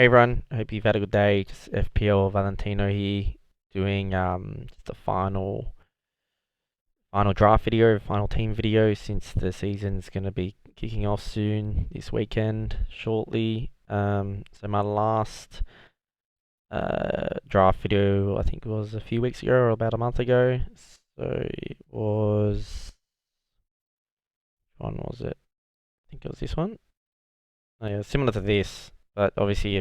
Hey everyone, I hope you've had a good day. Just FPL Valentino here, doing just a final draft video, final team video since the season's gonna be kicking off soon this weekend shortly. So my last draft video I think was a few weeks ago or about a month ago. So it was, which one was it? I think it was this one. Oh, yeah, similar to this, but obviously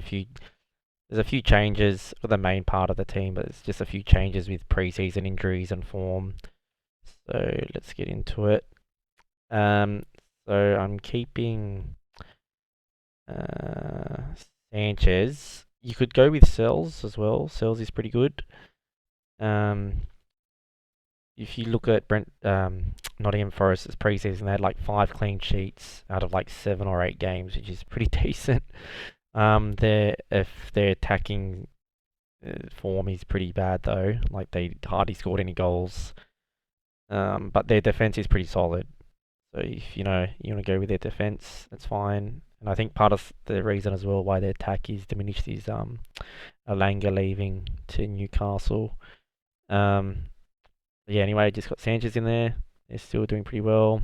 there's a few changes for the main part of the team, but it's just a few changes with preseason injuries and form. So let's get into it. Um, so I'm keeping uh, Sanchez. You could go with Sells as well. Sells is pretty good. Um, if you look at Nottingham Forest's preseason, they had like 5 clean sheets out of like 7 or 8 games, which is pretty decent. If their attacking form is pretty bad though. Like they hardly scored any goals. But their defense is pretty solid. So if you want to go with their defense, that's fine. And I think part of the reason as well why their attack is diminished is Alanga leaving to Newcastle. Um, yeah. Anyway, just got Sanchez in there. They're still doing pretty well.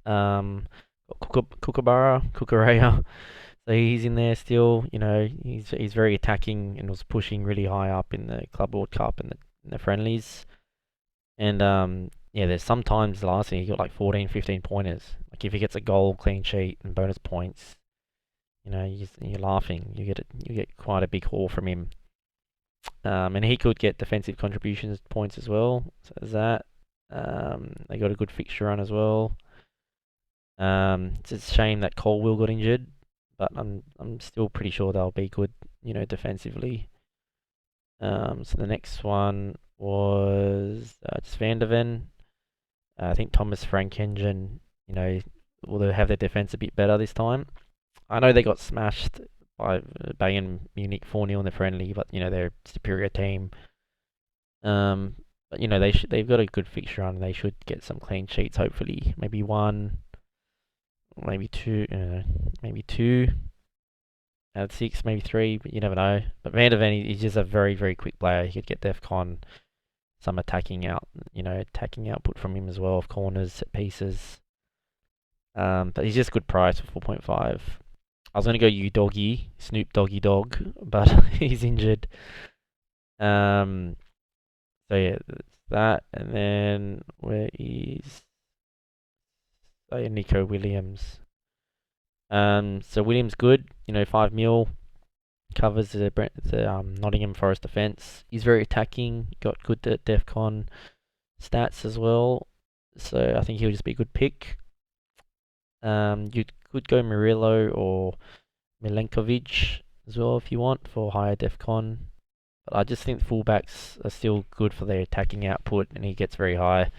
Got Kukurea. So he's in there still. He's very attacking and was pushing really high up in the Club World Cup and the friendlies. And yeah, there's sometimes last year he got like 14, 15 pointers. Like if he gets a goal, clean sheet, and bonus points, you're laughing. You get quite a big haul from him. And he could get defensive contributions points as well. So there's that. They got a good fixture run as well. It's a shame that Colwill got injured, but I'm still pretty sure they'll be good, defensively. So the next one was just Van der Ven. I think Thomas Frank Engine, will have their defense a bit better this time. I know they got smashed by Bayern Munich 4-0 in the friendly, but they're a superior team. But they've got a good fixture on. They should get some clean sheets. Hopefully, maybe one, maybe two out of 6, maybe 3. But you never know. But Van der Ven, he's just a very very quick player. He could get DEFCON some attacking output from him as well, of corners, set pieces. But he's just a good price for 4.5. I was gonna go Doggy, Snoop Doggy Dog, but he's injured. So yeah, that's that. And then where is Nico Williams? So Williams good, 5 mil, covers the Nottingham Forest defense. He's very attacking, got good DEFCON stats as well. So I think he'll just be a good pick. You could go Murillo or Milenkovic as well if you want for higher DEFCON. But I just think fullbacks are still good for their attacking output, and he gets very high.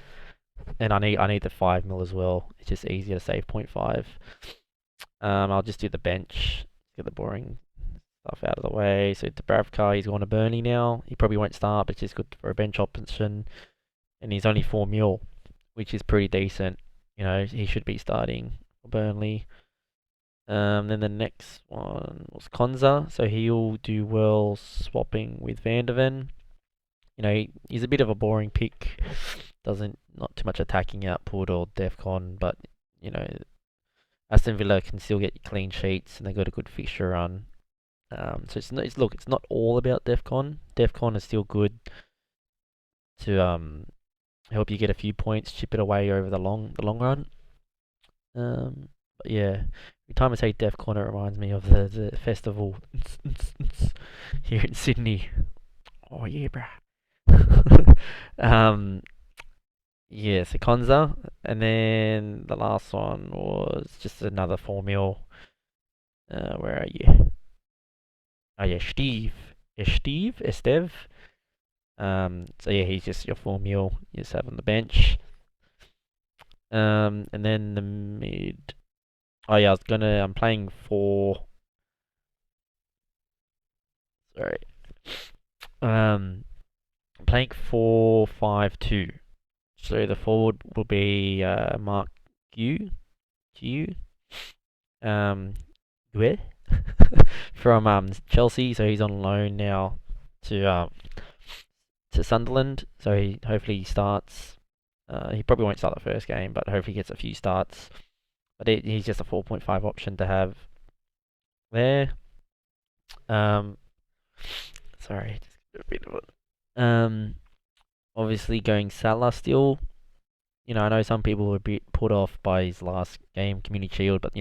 And I need the 5 mil as well. It's just easier to save 0.5. I'll just do the bench, get the boring stuff out of the way. So Dubravka, he's going to Burnley now. He probably won't start, but it's just good for a bench option. And he's only 4 mil, which is pretty decent. He should be starting for Burnley. Then the next one was Konza, so he'll do well swapping with Van der Ven. He's a bit of a boring pick. Not too much attacking output or DEFCON, but Aston Villa can still get clean sheets and they got a good fixture run. So it's not all about DEFCON. DEFCON is still good to help you get a few points, chip it away over the long run. But yeah, every time I say DEFCON, it reminds me of the festival here in Sydney. Oh yeah, bruh. Yeah, so Konza, and then the last one was just another 4 mil. Where are you? Oh yeah, Esteve. So yeah, he's just your 4 mil. You just have on the bench. And then the mid. Oh yeah, I'm playing for. Sorry. I'm playing 4-5-2. So the forward will be Mark Gu, um, Gue, from Chelsea, so he's on loan now to Sunderland. So he hopefully starts. He probably won't start the first game, but hopefully he gets a few starts. But he's just a 4.5 option to have there. Um, sorry, just a bit of it. Obviously going Salah still. I know some people were a bit put off by his last game, Community Shield, but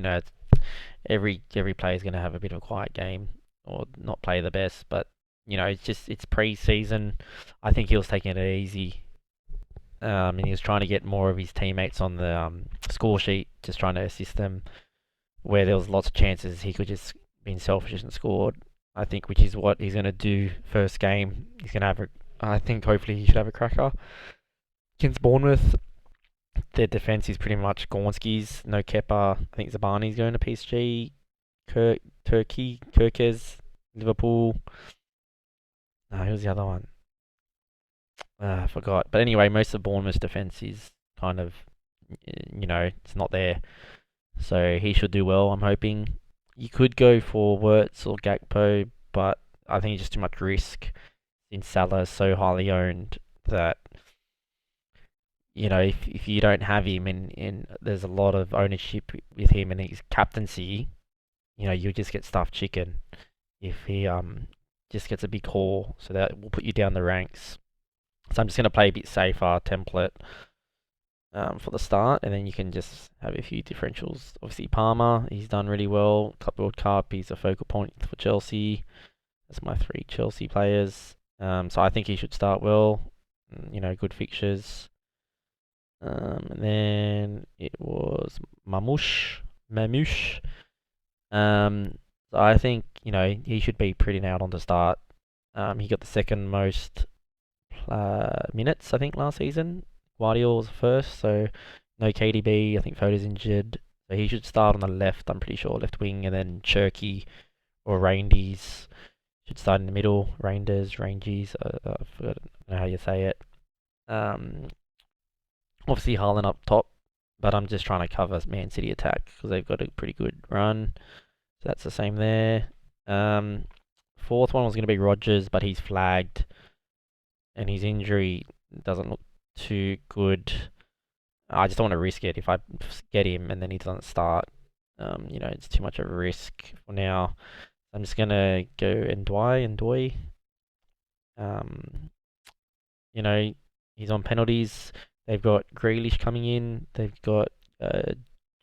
every player is going to have a bit of a quiet game or not play the best. But it's pre-season. I think he was taking it easy, and he was trying to get more of his teammates on the score sheet, just trying to assist them where there was lots of chances he could just been selfish and scored. I think, which is what he's going to do first game. He's going to have I think hopefully he should have a cracker against Bournemouth. Their defense is pretty much Gornski's, no Kepa. I think Zabani's going to PSG. Kirkes, Liverpool. No, who was the other one? I forgot. But anyway, most of Bournemouth's defense is kind of, it's not there. So he should do well, I'm hoping. You could go for Wirtz or Gakpo, but I think it's just too much risk since Salah is so highly owned that, if you don't have him and there's a lot of ownership with him and his captaincy, you'll just get stuffed chicken if he just gets a big haul. So that will put you down the ranks. So I'm just going to play a bit safer template for the start, and then you can just have a few differentials. Obviously, Palmer, he's done really well. World Cup, he's a focal point for Chelsea. That's my 3 Chelsea players. So I think he should start well. Good fixtures. And then it was Mamouche. So I think he should be pretty nailed on to start. He got the second most minutes, I think, last season. Guardiola was first, so no KDB. I think Foden's injured, so he should start on the left. I'm pretty sure left wing, and then Cherky or Reindes should start in the middle. Ranges. I don't know how you say it. Obviously Haaland up top, but I'm just trying to cover Man City attack because they've got a pretty good run. So that's the same there. Fourth one was going to be Rodgers, but he's flagged, and his injury doesn't look too good. I just don't want to risk it if I get him and then he doesn't start. It's too much of a risk for now. I'm just gonna go Ndoi. He's on penalties. They've got Grealish coming in. They've got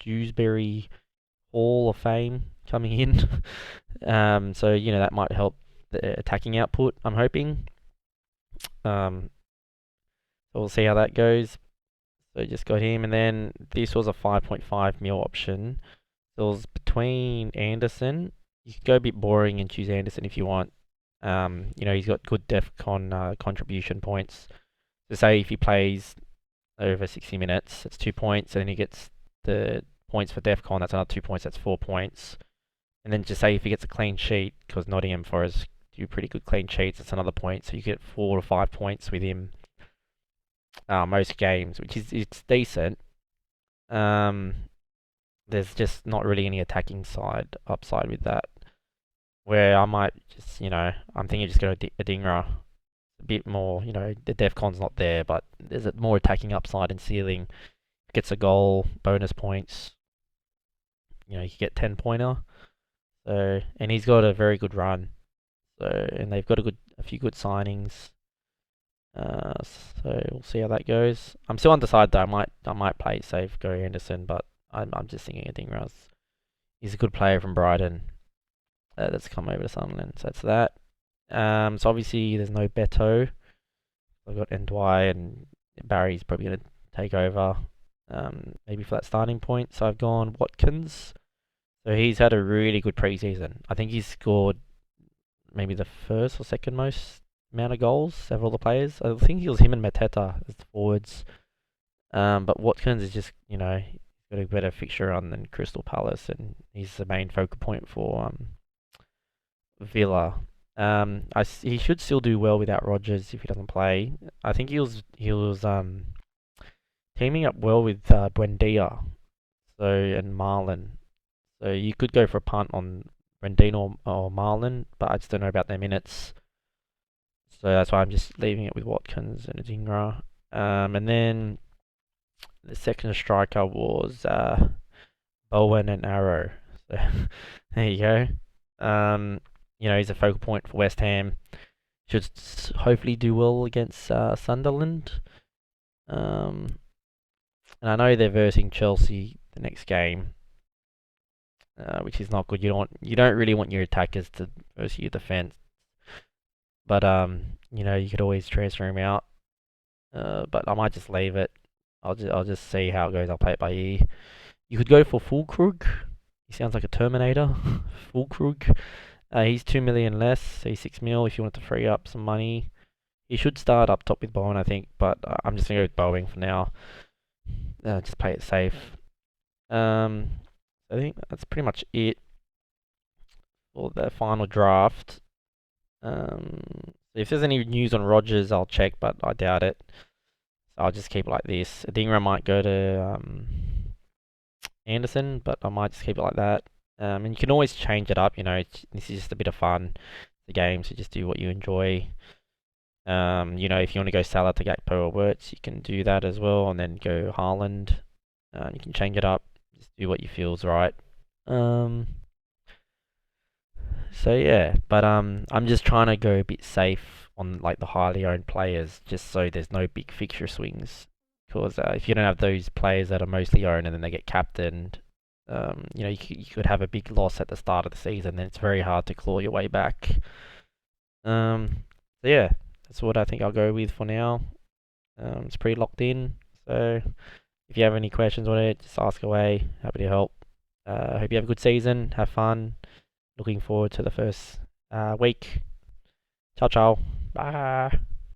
Dewsbury Hall of Fame coming in. So that might help the attacking output, I'm hoping. So we'll see how that goes. So just got him, and then this was a 5.5 mil option. So it was between Anderson. You could go a bit boring and choose Anderson if you want. He's got good DEFCON contribution points. So say if he plays over 60 minutes, that's 2 points, and then he gets the points for DEFCON, that's another 2 points, that's 4 points. And then just say if he gets a clean sheet, because Nottingham Forest do pretty good clean sheets, that's another point. So you get 4 or 5 points with him most games, which is it's decent. There's just not really any attacking upside with that. Where I might just, I'm thinking just go a Dingra. A bit more, the DEFCON's not there, but there's a more attacking upside and ceiling. Gets a goal, bonus points. You can get 10-pointer. So, and he's got a very good run. So, and they've got a few good signings. So we'll see how that goes. I'm still undecided though. I might play it safe, go Anderson, but I'm just thinking Dingra. He's a good player from Brighton. That's come over to Sunderland. So that's that. So obviously there's no Beto. I've got Ndwai and Barry's probably going to take over. Maybe for that starting point. So I've gone Watkins. So he's had a really good preseason. I think he's scored maybe the first or second most amount of goals of all the players. I think it was him and Mateta as the forwards. But Watkins is just, got a better fixture on than Crystal Palace, and he's the main focal point for Villa. He should still do well without Rodgers if he doesn't play. I think he was teaming up well with Buendia, and Marlon. So you could go for a punt on Brandino or Marlon, but I just don't know about their minutes. So that's why I'm just leaving it with Watkins and Adingra. And then the second striker was Bowen and Arrow. So there you go. He's a focal point for West Ham. Should hopefully do well against Sunderland. And I know they're versing Chelsea the next game, which is not good. You don't really want your attackers to versus your defense, but you could always transfer him out. But I might just leave it. I'll just see how it goes. I'll play it by ear. You could go for Fulkrug. He sounds like a Terminator. Fulkrug. He's 2 million less. So he's 6 mil. If you want to free up some money, he should start up top with Bowen, I think. But I'm just gonna go with Bowen for now. Just play it safe. I think that's pretty much it for the final draft. If there's any news on Rodgers, I'll check, but I doubt it. So I'll just keep it like this. Adingra might go to Anderson, but I might just keep it like that. And you can always change it up. This is just a bit of fun. The game, so just do what you enjoy. If you want to go Salah to Gakpo or Wirtz, you can do that as well, and then go Haaland. You can change it up. Just do what you feels right. So yeah, but I'm just trying to go a bit safe on like the highly owned players, just so there's no big fixture swings. Because if you don't have those players that are mostly owned and then they get captained, you could have a big loss at the start of the season. Then it's very hard to claw your way back. So yeah, that's what I think I'll go with for now. It's pretty locked in. So if you have any questions on it, just ask away. Happy to help. Hope you have a good season. Have fun. Looking forward to the first week. Ciao, ciao. Bye.